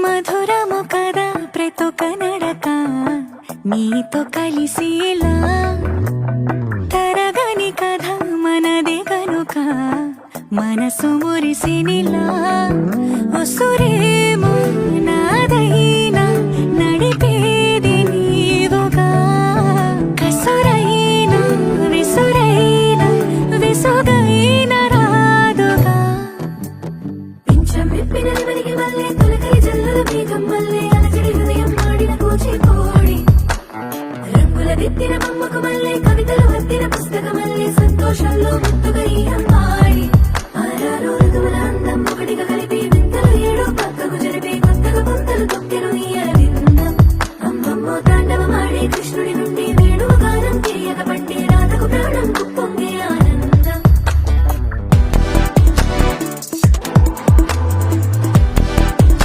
మధురము కదా ప్రతొక నడక నీతో కలిసేలా తరగని కథ మనదే కనుక మనసు మురిసినిలా ఉసురేమో నాదైనా నడిపేది నీవుగా కసురైనా విసురైనా విసుగైన రాదుగా పింఛం విప్పిన మరికి మళ్ళీ తొలకరి జల్లుల మేఘం మళ్ళీ